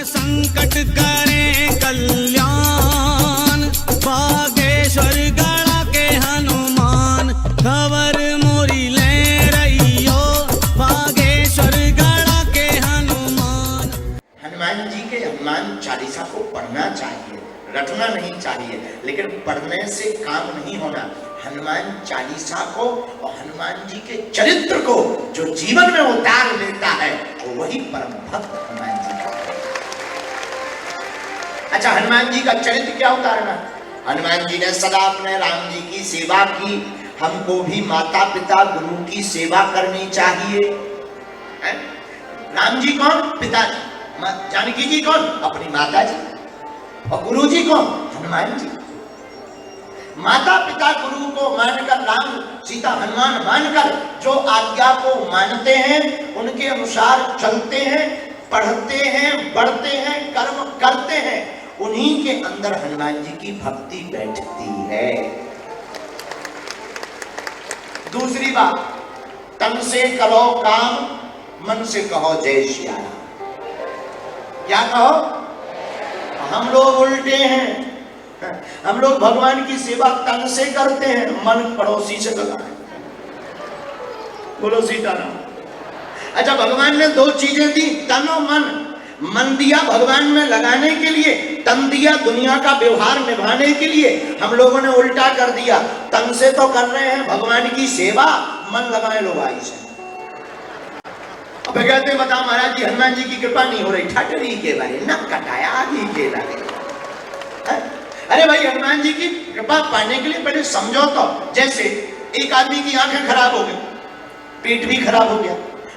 संकट करे कल्याण, बागेश्वर गढ़ा के हनुमान, खबर मोरी ले रहियो बागेश्वर गढ़ा के हनुमान। हनुमान जी के हनुमान चालीसा को पढ़ना चाहिए, रटना नहीं चाहिए, लेकिन पढ़ने से काम नहीं होना। हनुमान चालीसा को और हनुमान जी के चरित्र को जो जीवन में उतार लेता है वो वही परम भक्त हनुमान जी का है। अच्छा, हनुमान जी का चरित्र क्या उतारना? हनुमान जी ने सदा अपने राम जी की सेवा की। हमको भी माता पिता गुरु की सेवा करनी चाहिए। राम जी कौन? पिताजी। जानकी जी कौन? अपनी माता जी। और गुरु जी कौन? हनुमान जी। माता पिता गुरु को मानकर, राम सीता हनुमान मानकर जो आज्ञा को मानते हैं, उनके अनुसार चलते हैं, पढ़ते हैं, बढ़ते हैं, कर्म करते हैं, उन्हीं के अंदर हनुमान जी की भक्ति बैठती है। दूसरी बात, तन से करो काम, मन से कहो जय श्री राम। क्या कहो? हम लोग उल्टे हैं। हम लोग भगवान की सेवा तन से करते हैं, मन पड़ोसी से लगाए। बोलो सीताराम। अच्छा, भगवान ने दो चीजें दी, तन और मन। मन दिया भगवान में लगाने के लिए, तन दिया दुनिया का व्यवहार निभाने के लिए। हम लोगों ने उल्टा कर दिया, तन से तो कर रहे हैं भगवान की सेवा, मन लगाए लो भाई से। अब कहते बता महाराज जी हनुमान जी की कृपा नहीं हो रही। ठटरी के बारे न कटाया आगे के लगे। अरे भाई, हनुमान जी की कृपा पाने के लिए पहले समझो तो। जैसे एक आदमी की आंखें खराब हो गई, पेट भी खराब हो गया,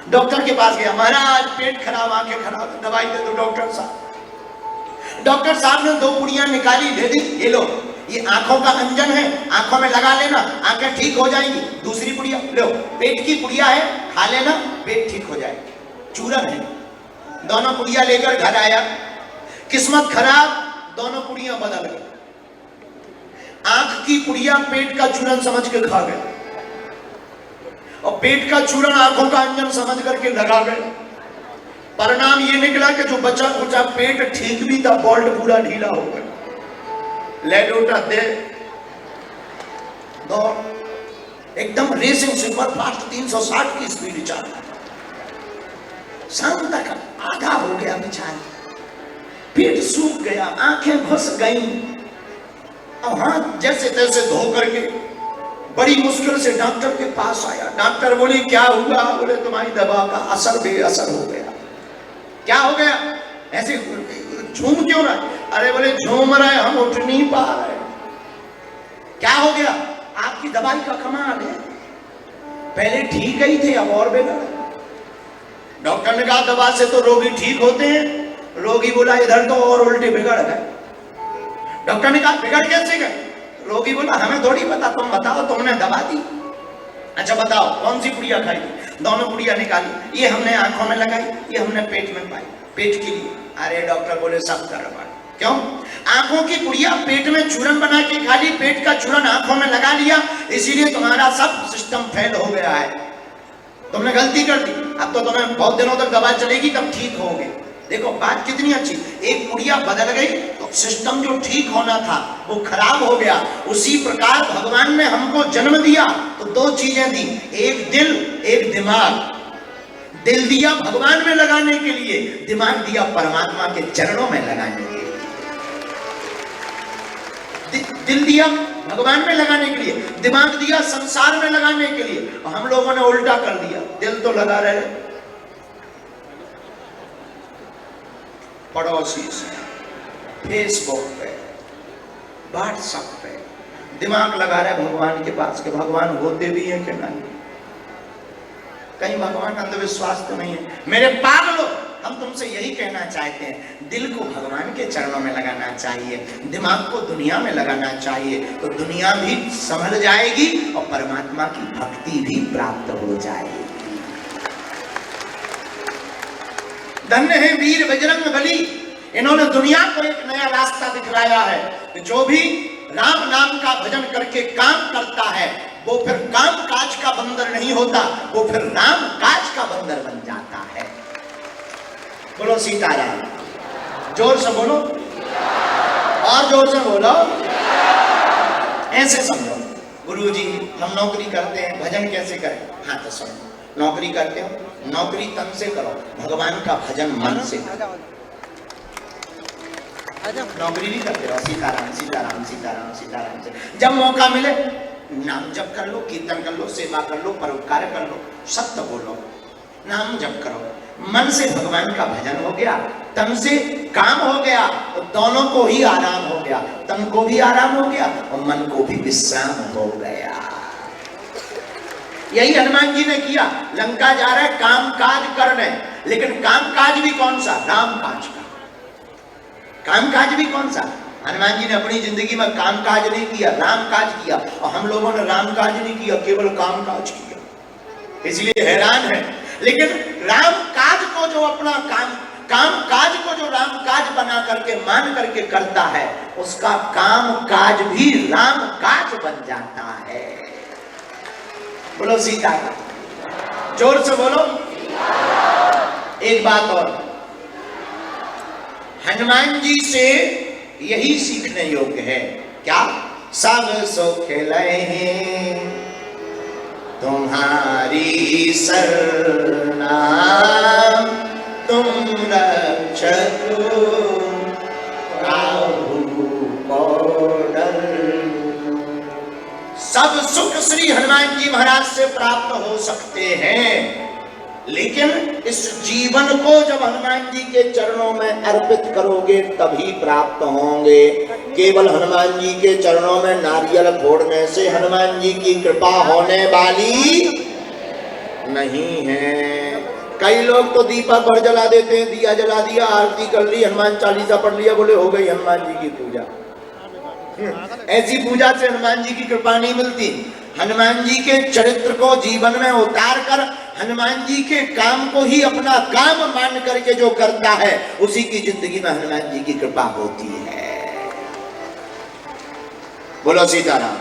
डॉक्टर के पास गया, महाराज पेट खराब, आंखें खराब, दवाई दे दो डॉक्टर साहब। डॉक्टर साहब ने 2 पुड़ियां निकाली, दे दी, ये लो, ये आंखों का अंजन है, आंखों में लगा लेना, आंखें ठीक हो जाएंगी। दूसरी पुड़िया लो, पेट की पुड़िया है, खा लेना, पेट ठीक हो जाएगा। चूरन है। दोनों पुड़िया लेकर घर आया, किस्मत खराब, दोनों पुड़िया बदल गई। आंख की पुड़िया पेट का चूरन समझ के खा गए, और पेट का चूरन आंखों का अंजन समझ करके लगा गए। परिणाम ये निकला कि जो बचा कुचा पेट ठीक भी था, बोल्ट पूरा ढीला हो गया। ले लोटा दे दौड़, एकदम रेसिंग सुपर फास्ट 360 की स्पीड चल रहा। शाम तक आधा हो गया बेचारा, पेट सूख गया, आंखें घुस गई। अब हाथ जैसे तैसे धो करके बड़ी मुश्किल से डॉक्टर के पास आया। डॉक्टर बोले क्या हुआ? बोले तुम्हारी दवा का असर बेअसर हो गया। क्या हो गया? ऐसे झूम क्यों रहा? अरे बोले झूम रहे, हम उठ नहीं पा रहे। क्या हो गया? आपकी दवाई का कमाल है, पहले ठीक ही थे, अब और बिगड़। डॉक्टर ने कहा दवा से तो रोगी ठीक होते हैं। रोगी बोला इधर तो और उल्टे बिगड़ गए। डॉक्टर ने कहा बिगड़ कैसे गए? रोगी बोला हमें थोड़ी पता, तुम बताओ, तुमने दवा दी। अच्छा बताओ कौन सी पुड़िया खाई? दोनों पुड़िया निकाली, ये हमने आंखों में लगाई, ये हमने पेट में पाई, पेट के लिए। अरे डॉक्टर बोले सब गड़बड़। क्यों? आंखों की पुड़िया पेट में चूरन बना के खा ली, पेट का चूरन आंखों में लगा लिया, इसीलिए तुम्हारा सब सिस्टम फेल हो गया है। तुमने गलती कर दी, अब तो तुम्हें बहुत दिनों तक दवा चलेगी, तब ठीक होगे। देखो बात कितनी अच्छी, एक पुड़िया बदल गई तो सिस्टम जो ठीक होना था वो खराब हो गया। उसी प्रकार भगवान ने हमको जन्म दिया तो 2 चीजें दी, एक दिल, एक दिमाग। दिल दिया भगवान में लगाने के लिए, दिमाग दिया परमात्मा के चरणों में लगाने के लिए। दिल दिया भगवान में लगाने के लिए, दिमाग दिया संसार में लगाने के लिए, और हम लोगों ने उल्टा कर दिया। दिल तो लगा रहे पड़ोसी से, फेसबुक पे, व्हाट्सएप पे, दिमाग लगा रहे भगवान के पास कि भगवान होते भी हैं कि नहीं। कहीं भगवान अंधविश्वास तो नहीं है? मेरे पागलों, हम तुमसे यही कहना चाहते हैं, दिल को भगवान के चरणों में लगाना चाहिए, दिमाग को दुनिया में लगाना चाहिए, तो दुनिया भी संभल जाएगी और परमात्मा की भक्ति भी प्राप्त हो जाएगी। धन्य है वीर बजरंग बली, इन्होंने दुनिया को एक नया रास्ता दिखलाया है कि जो भी राम नाम का भजन करके काम करता है वो फिर काम काज का बंदर नहीं होता, वो फिर राम काज का बंदर बन जाता है। बोलो सीताराम। जोर से बोलो, और जोर से बोलो। ऐसे समझो, गुरुजी हम नौकरी करते हैं, भजन कैसे करें? हाँ तो सुनो, नौकरी करते हो, नौकरी तन से करो, भगवान का भजन मन से करो। नौकरी नहीं करते रहो, सीताराम सीताराम सीताराम सीताराम से। जब मौका मिले नाम जप कर लो, कीर्तन कर लो, सेवा कर लो, परोपकार कर लो, सत्य बोलो, नाम जप करो, मन से भगवान का भजन हो गया, तन से काम हो गया, तो दोनों को ही आराम हो गया, तन को भी आराम हो गया और मन को भी विश्राम हो गया। यही हनुमान जी ने किया। लंका जा रहे काम काज करने, लेकिन काम काज भी कौन सा? राम काज का। काम काज भी कौन सा? हनुमान जी ने अपनी जिंदगी में काम काज नहीं किया, राम काज किया, और हम लोगों ने राम काज नहीं किया, केवल काम काज किया, इसलिए हैरान है। लेकिन राम काज को जो अपना काम काज को जो राम काज बना करके मान करके करता है, उसका काम काज भी राम काज बन जाता है। बोलो सीता का, जोर से बोलो। एक बात और, हनुमान जी से यही सीखने योग्य है। क्या? सब सुख लहे तुम्हारी सरना, तुम रक्षक काहू को डर। सब सुख श्री हनुमान जी महाराज से प्राप्त हो सकते हैं, लेकिन इस जीवन को जब हनुमान जी के चरणों में अर्पित करोगे तभी प्राप्त होंगे। केवल हनुमान जी के चरणों में नारियल फोड़ने से हनुमान जी की कृपा होने वाली नहीं है। कई लोग तो दीपक भर जला देते हैं, दिया जला दिया, आरती कर ली, हनुमान चालीसा पढ़ लिया, बोले हो गई हनुमान जी की पूजा। ऐसी पूजा से हनुमान जी की कृपा नहीं मिलती। हनुमान जी के चरित्र को जीवन में उतार कर हनुमान जी के काम को ही अपना काम मान करके जो करता है, उसी की जिंदगी में हनुमान जी की कृपा होती है। बोलो सीताराम,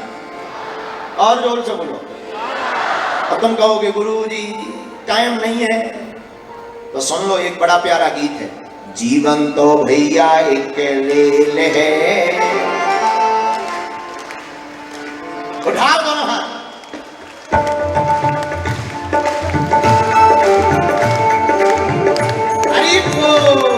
और जोर से बोलो। अब तुम कहोगे गुरु जी टाइम नहीं है, तो सुन लो, एक बड़ा प्यारा गीत है, जीवन तो भैया एक ले है। उठाओ दोनों हाथ। हरि बोल।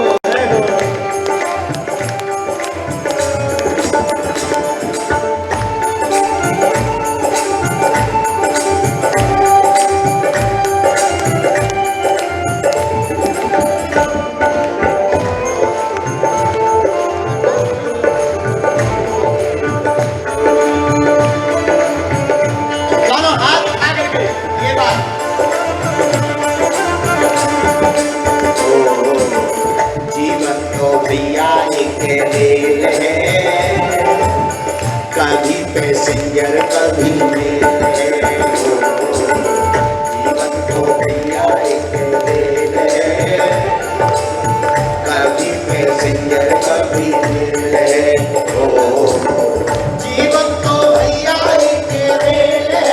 कभी पैसेंजर कभी मेल है, जीवन तो भैया एक मेल है, कभी पैसेंजर कभी मेल है, जीवन तो भैया एक मेल है,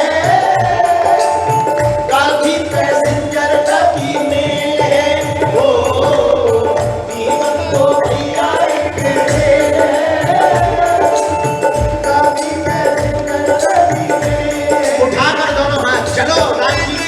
कभी पैसेंजर कभी मेल है, जीवन तो भैया एक मेल है। उठाकर दोनों हाथ चलो राजी।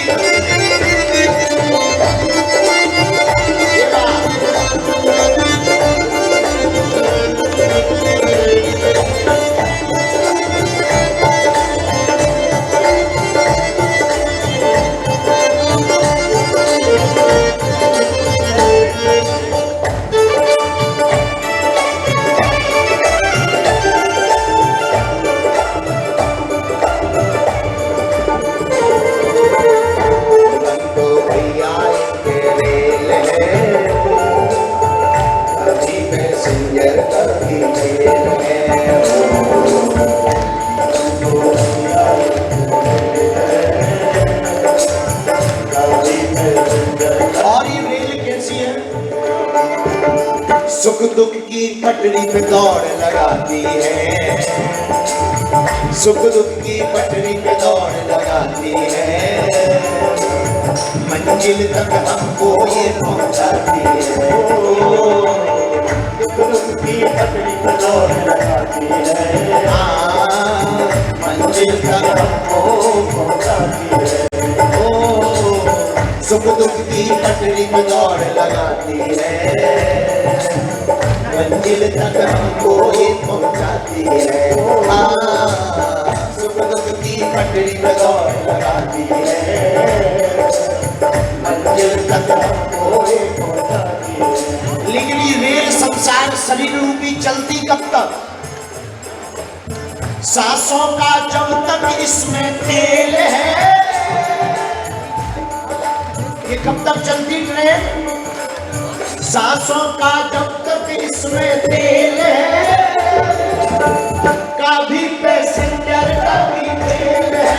सुख दुख की पटरी पे दौड़ लगाती है, सुख दुख की पटरी पे दौड़ लगाती है, मंजिल तक हमको ये पहुंचाती है। फैक्ट्री में दौड़ लगाती है, मंजिल तक हमको ये पहुंचाती है। सुख दुख की फैक्ट्री में दौड़ लगाती है, मंजिल तक हमको ये पहुंचाती है। लेकिन ये रेल संसार शरीर रूपी चलती कब तक? सांसों का जब तक इसमें तेल है। ये कब तक चलती ट्रेन? सांसों का जब तक इसमें तेल है, कभी पैसेंजर कभी तेल है।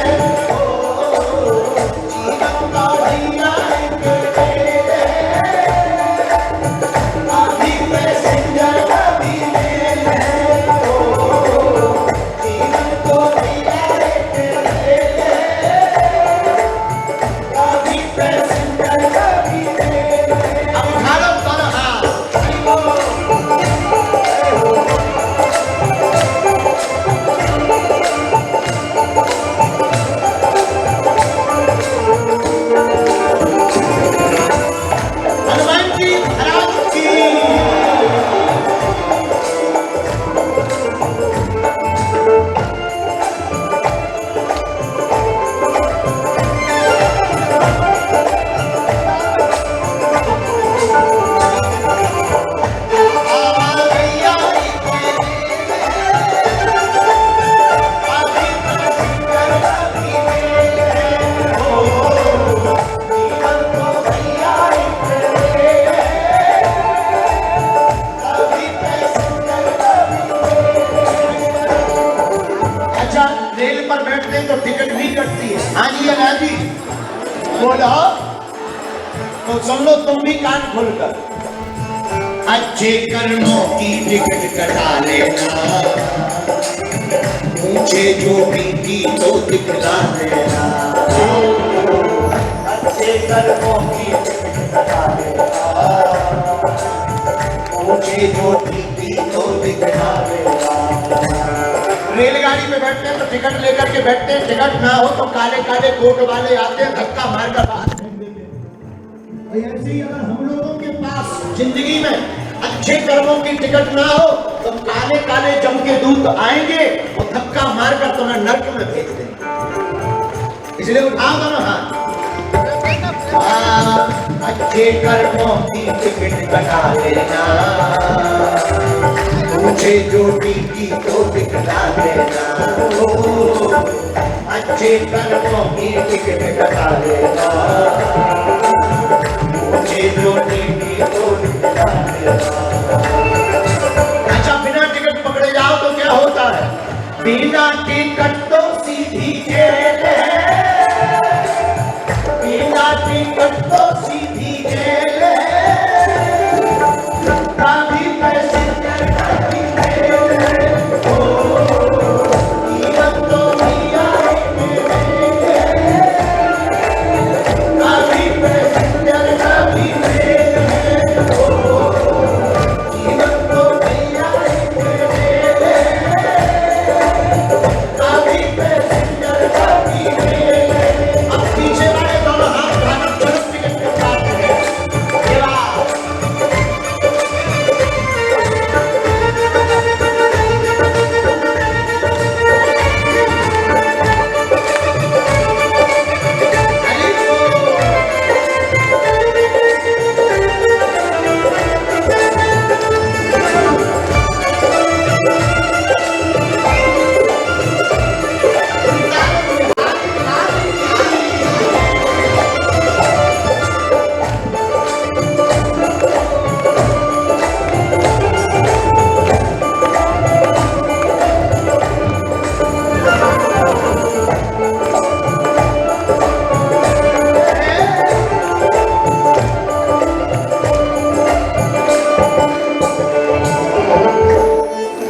जीवन का भैया एक खेल है, कभी पैसेंजर कभी तेल है। जीवन को भैया एक खेल है, कभी पैसेंजर कभी तेल है। अब उठा लो दोनों हाथ। हनुमान जी महाराज की। अच्छा, रेल पर बैठते हैं तो टिकट भी कटती है। हाँ जी या ना जी? बोलो तो सुन लो तुम भी कान खोलकर। अच्छे कर्मों की टिकट कटा लेना, मुझे जो बीती तो दिखला देना। अच्छे कर्मों की टिकट कटा लेना, मुझे जो बीती तो दिखला देना। रेलगाड़ी में बैठते हैं तो टिकट लेकर के बैठते हैं, टिकट ना हो तो काले काले कोट वाले आते हैं, धक्का मारकर बाहर फेंक देते हैं। ऐसे ही अगर हम लोगों के पास जिंदगी में अच्छे कर्मों की टिकट ना हो तो काले काले जम के दूत आएंगे और धक्का मारकर तुम्हें नर्क में भेज देंगे। इसलिए उठाओ दोनों हाथ। अच्छे कर्मों की टिकट कटा लेना, मुझे जो बीती तो दिखला देना। अच्छे कर्मों की टिकट कटा लेना, मुझे जो बीती तो दिखला देना। अच्छा, बिना टिकट पकड़े जाओ तो क्या होता है? बिना टिकट तो सीधी जेल है, बिना टिकट तो सीधी जेल है। कभी पैसेंजर कभी तेल है, जीवन तो भैया एक खेल है, कभी पैसेंजर कभी तेल है। जीवन तो भैया एक खेल है, कभी पैसेंजर कभी तेल है। अब पीछे वाले दोनों हाथ उठाकर चलो टिकट के साथ है। ये बात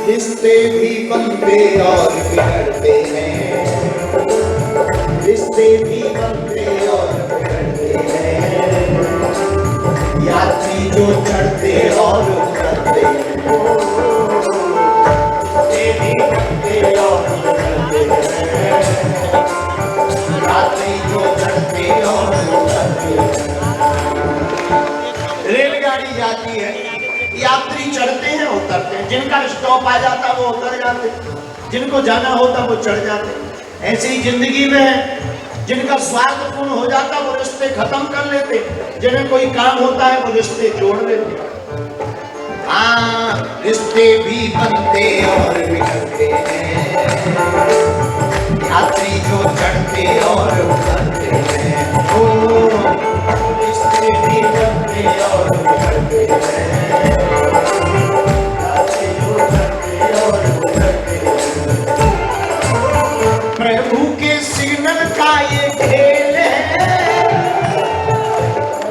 रिश्ते भी बनते और बिगड़ते हैं, रिश्ते भी बनते और बिगड़ते हैं। यात्री जो चढ़ते और उतरते हैं, रिश्ते भी बनते और बिगड़ते हैं। यात्री जो चढ़ते और उतरते हैं। यात्री चढ़ते हैं उतरते हैं, जिनका स्टॉप आ जाता वो उतर जाते, जिनको जाना होता वो चढ़ जाते। ऐसे ही जिंदगी में है, जिनका स्वार्थ पूर्ण हो जाता वो रिश्ते खत्म कर लेते, जिन्हें कोई काम होता है वो रिश्ते जोड़ लेते। हाँ, रिश्ते भी बनते और बिगड़ते हैं, यात्री जो चढ़ते और उतरते हैं। ओ, रिश्ते भी बनते और बिगड़ते हैं, यात्री जो चढ़ते और उतरते हैं। प्रभु के सिग्नल का ये खेल है।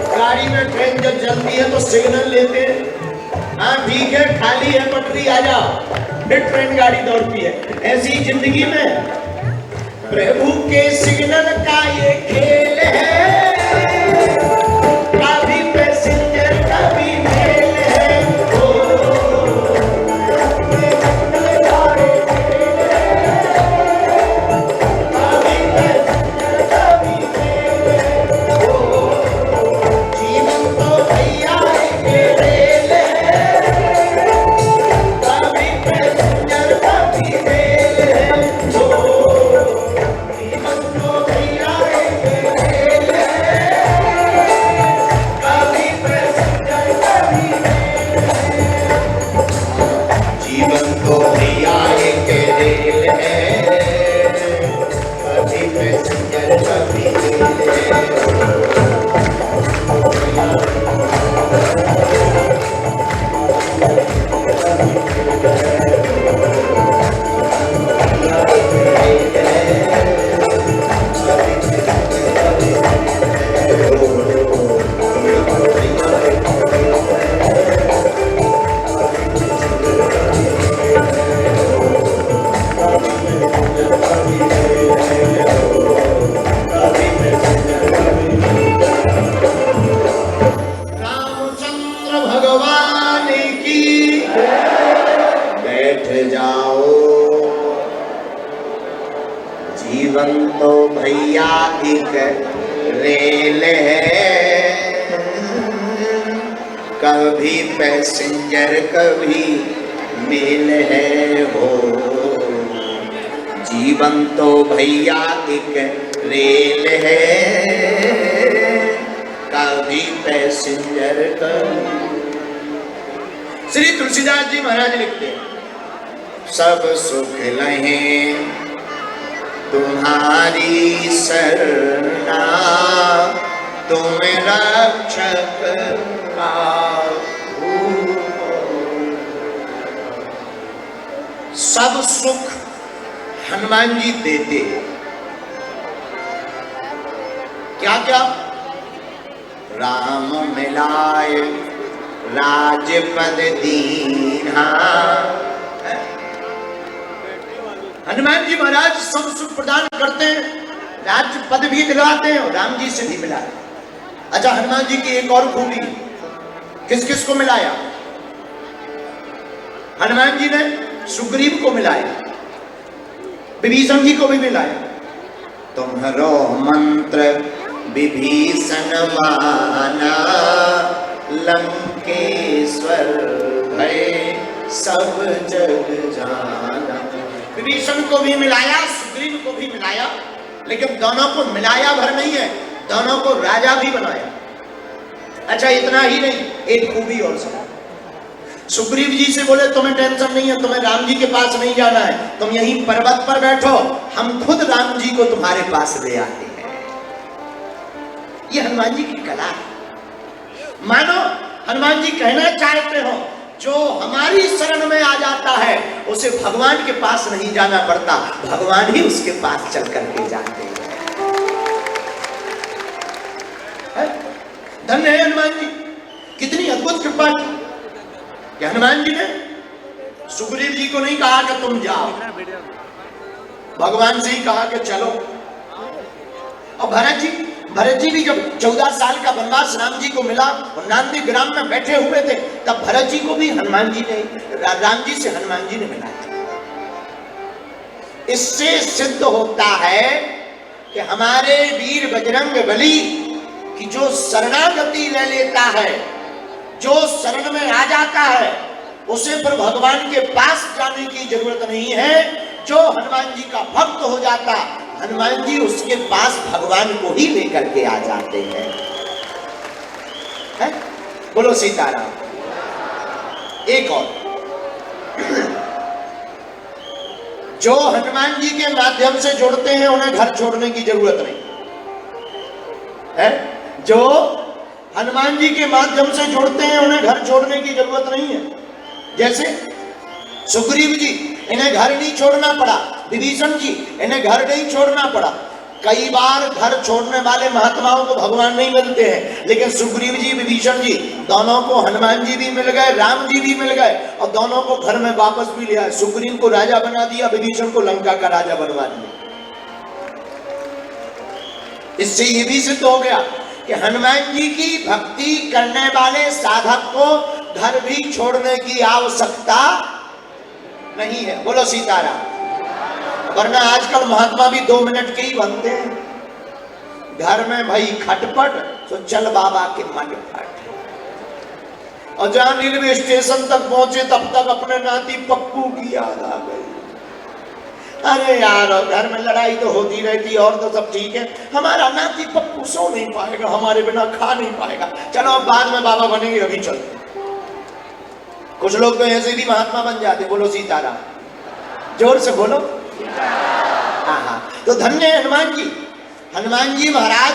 गाड़ी में ट्रेन जब चलती है तो सिग्नल लेते हैं, हाँ ठीक है खाली है पटरी आ जाओ, फिर ट्रेन गाड़ी दौड़ती है। ऐसी जिंदगी में प्रभु के सिग्नल का ये खेल है, कभी पैसेंजर कभी मेल है। जीवन तो भैया एक रेल है, कभी पैसेंजर कभी मेल है। जीवन तो भैया एक रेल है, कभी पैसेंजर कभी मेल है। जीवन तो भैया एक रेल है, कभी पैसेंजर कभी मेल है। रामचंद्र भगवान की बैठ जाओ, जीवन तो भैया एक रेल है, कभी पैसेंजर कभी मेल है। हो जीवन तो भैया एक रेल है, कभी पैसेंजर कभी। श्री तुलसीदास जी महाराज लिखते हैं, सब सुख लहे तुम्हारी सरना, तुम रक्षक काहू। सब सुख हनुमान जी देते, क्या क्या? राम मिलाए राजपद दीन्हा। हनुमान जी महाराज सब सुख प्रदान करते हैं, राज्य पद भी दिलाते हैं और राम जी से भी मिलाते हैं। अच्छा, हनुमान जी की एक और खूबी, किस किस को मिलाया? हनुमान जी ने सुग्रीव को मिलाया, विभीषण जी को भी मिलाया। तुम्हारो मंत्र विभीषण माना, लंकेश्वर भय सब जग जाना। विभीषण को भी मिलाया, सुग्रीव को भी मिलाया, लेकिन दोनों को मिलाया भर नहीं है, दोनों को राजा भी बनाया। अच्छा, इतना ही नहीं, एक खूबी और सुना। सुग्रीव जी से बोले तुम्हें टेंशन नहीं है, तुम्हें राम जी के पास नहीं जाना है, तुम यहीं पर्वत पर बैठो, हम खुद राम जी को तुम्हारे पास ले आते हैं। ये हनुमान जी की कला है। मानो हनुमान जी कहना चाहते हो, जो हमारी शरण में आ जाता है उसे भगवान के पास नहीं जाना पड़ता, भगवान ही उसके पास चल करके जाते हैं। धन्य है हनुमान जी, कितनी अद्भुत कृपा की कि हनुमान जी ने सुग्रीव जी को नहीं कहा कि तुम जाओ, भगवान से ही कहा कि चलो। और भरत जी भी जब 14 साल का वनवास राम जी को मिला और नांदी ग्राम में बैठे हुए थे, तब भरत जी को भी हनुमान जी ने, राम जी से हनुमान जी ने मिलाया। इससे सिद्ध होता है कि हमारे वीर बजरंग बली की जो शरणागति ले लेता है, जो शरण में आ जाता है उसे फिर भगवान के पास जाने की जरूरत नहीं है। जो हनुमान जी का भक्त हो जाता, हनुमान जी उसके पास भगवान को ही लेकर के आ जाते हैं। है? बोलो सीताराम। एक और, जो हनुमान जी के माध्यम से जुड़ते हैं उन्हें घर छोड़ने की जरूरत नहीं है। जो हनुमान जी के माध्यम से जुड़ते हैं उन्हें घर छोड़ने की जरूरत नहीं है। जैसे सुग्रीव जी, इन्हें घर नहीं छोड़ना पड़ा। विभीषण जी, इन्हें घर नहीं छोड़ना पड़ा। कई बार घर छोड़ने वाले महात्माओं को भगवान नहीं मिलते हैं, लेकिन सुग्रीव जी, विभीषण जी दोनों को हनुमान जी भी मिल गए, राम जी भी मिल गए और दोनों को घर में वापस भी लिया। सुग्रीव को राजा बना दिया, विभीषण को लंका का राजा बनवा दिया। इससे ये भी सिद्ध हो गया कि हनुमान जी की भक्ति करने वाले साधक को घर भी छोड़ने की आवश्यकता नहीं है। बोलो सीताराम। वरना आजकल महात्मा भी 2 मिनट के ही बनते हैं। घर में भाई खटपट तो चल बाबा के मन फट। और जहां रेलवे स्टेशन तक पहुंचे तब तक अपने नाती पप्पू की याद आ गई। अरे यार, घर में लड़ाई तो होती रहती और तो सब ठीक है, हमारा नाती पप्पू सो नहीं पाएगा, हमारे बिना खा नहीं पाएगा, चलो अब बाद में बाबा बनेंगे, अभी चलते। कुछ लोग तो ऐसे भी महात्मा बन जाते। बोलो सीताराम। जोर से बोलो। हाँ, तो धन्य हनुमान जी। हनुमान जी महाराज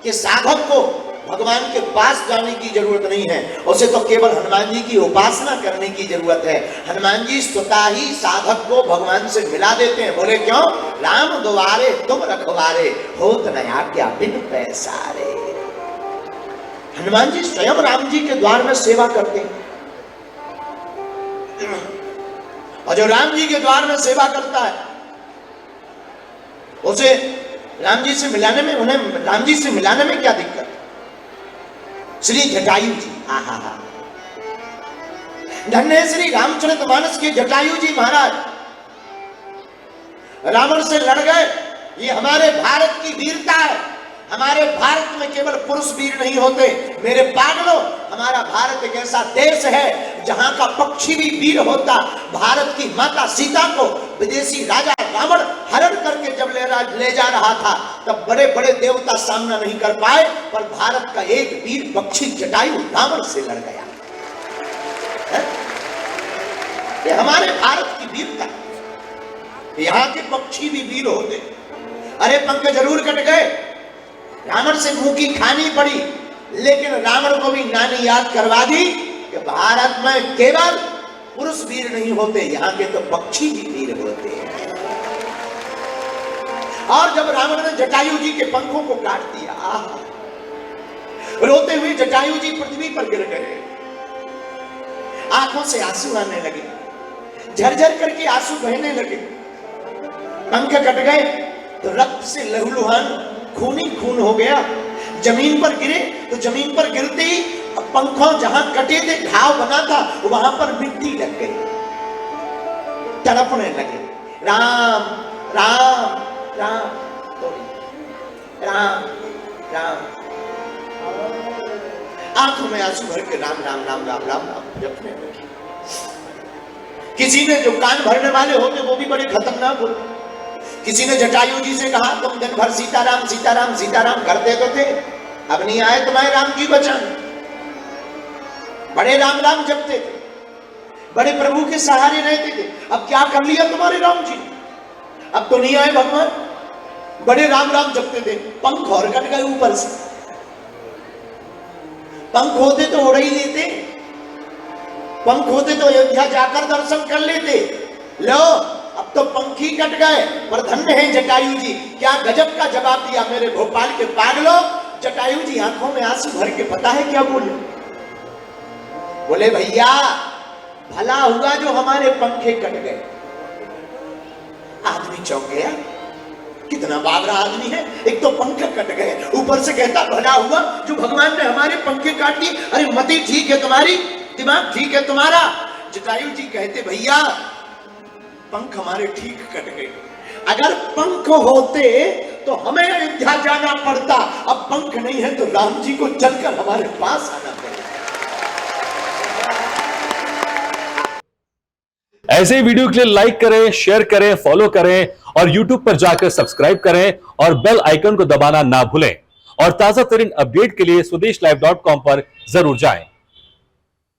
के साधक को भगवान के पास जाने की जरूरत नहीं है, उसे तो केवल हनुमान जी की उपासना करने की जरूरत है। हनुमान जी स्वतः ही साधक को भगवान से मिला देते हैं। बोले क्यों? राम द्वारे तुम रखवारे, होत न आज्ञा बिन पैसारे। हनुमान जी स्वयं राम जी के द्वार में सेवा करते हैं। और जो राम जी के द्वार में सेवा करता है उसे राम जी से मिलाने में, उन्हें राम जी से मिलाने में क्या दिक्कत? श्री जटायु जी, हा, धन्य श्री रामचरितमानस के जटायु जी महाराज रावण से लड़ गए। ये हमारे भारत की वीरता है। हमारे भारत में केवल पुरुष वीर नहीं होते मेरे पागलों। हमारा भारत एक ऐसा देश है जहां का पक्षी भी वीर होता। भारत की माता सीता को विदेशी राजा रावण हरण करके जब ले जा रहा था तब बड़े बड़े देवता सामना नहीं कर पाए, पर भारत का एक वीर पक्षी जटायु रावण से लड़ गया है? ये हमारे भारत की वीरता। यहाँ के पक्षी भी वीर होते। अरे पंख जरूर कट गए, रावण से मुंह की खानी पड़ी, लेकिन रावण को भी नानी याद करवा दी कि भारत में केवल पुरुष वीर नहीं होते, यहाँ के तो पक्षी भी वीर होते हैं। और जब रावण ने जटायु जी के पंखों को काट दिया, रोते हुए जटायु जी पृथ्वी पर गिर गए। आंखों से आंसू आने लगे, झरझर करके आंसू बहने लगे। पंख कट गए तो रक्त से लहूलुहान खूनी खून हो गया। जमीन पर गिरे तो जमीन पर गिरते ही पंखों जहां कटे थे घाव बना था वहां पर मिट्टी लग गई। तड़पने लगे, राम राम राम राम राम। आंखों में आंसू भर के राम राम राम राम राम राम जपने लगे। किसी ने जो कान भरने वाले होते वो भी बड़े खतरनाक होते। किसी ने जटायु जी से कहा तुम दिन भर सीताराम सीताराम सीताराम करते तो थे, अब नहीं आए तुम्हारे राम की बचान। बड़े राम राम जपते थे, बड़े प्रभु के सहारे रहते थे, अब क्या कर लिया तुम्हारे राम जी? अब तो नहीं आए भगवान। बड़े राम राम जपते थे, पंख और कट गए ऊपर से। पंख होते तो उड़ ही लेते, पंख होते तो अयोध्या जाकर दर्शन कर लेते। लो अब तो पंखी कट गए, पर धन्य है जटायु जी। क्या गजब का जवाब दिया मेरे भोपाल के पागलों। जटायु जी आंखों में आंसू भर के पता है क्या बोले? बोले भैया भला हुआ जो हमारे पंखे कट गए। आदमी चौंक गया, कितना बाबरा आदमी है, एक तो पंख कट गए, ऊपर से कहता भला हुआ जो भगवान ने हमारे पंखे काट दिए। अरे मति ठीक है तुम्हारी, दिमाग ठीक है तुम्हारा। जटायु जी कहते भैया पंख हमारे ठीक कट गए, अगर पंख होते तो हमें अयोध्या जाना पड़ता, अब पंख नहीं है तो राम जी को चलकर हमारे पास आना पड़ेगा। ऐसे ही वीडियो के लिए लाइक करें, शेयर करें, फॉलो करें और YouTube पर जाकर सब्सक्राइब करें और बेल आइकन को दबाना ना भूलें। और ताजा तरीन अपडेट के लिए swedeshlive.com पर जरूर जाएं।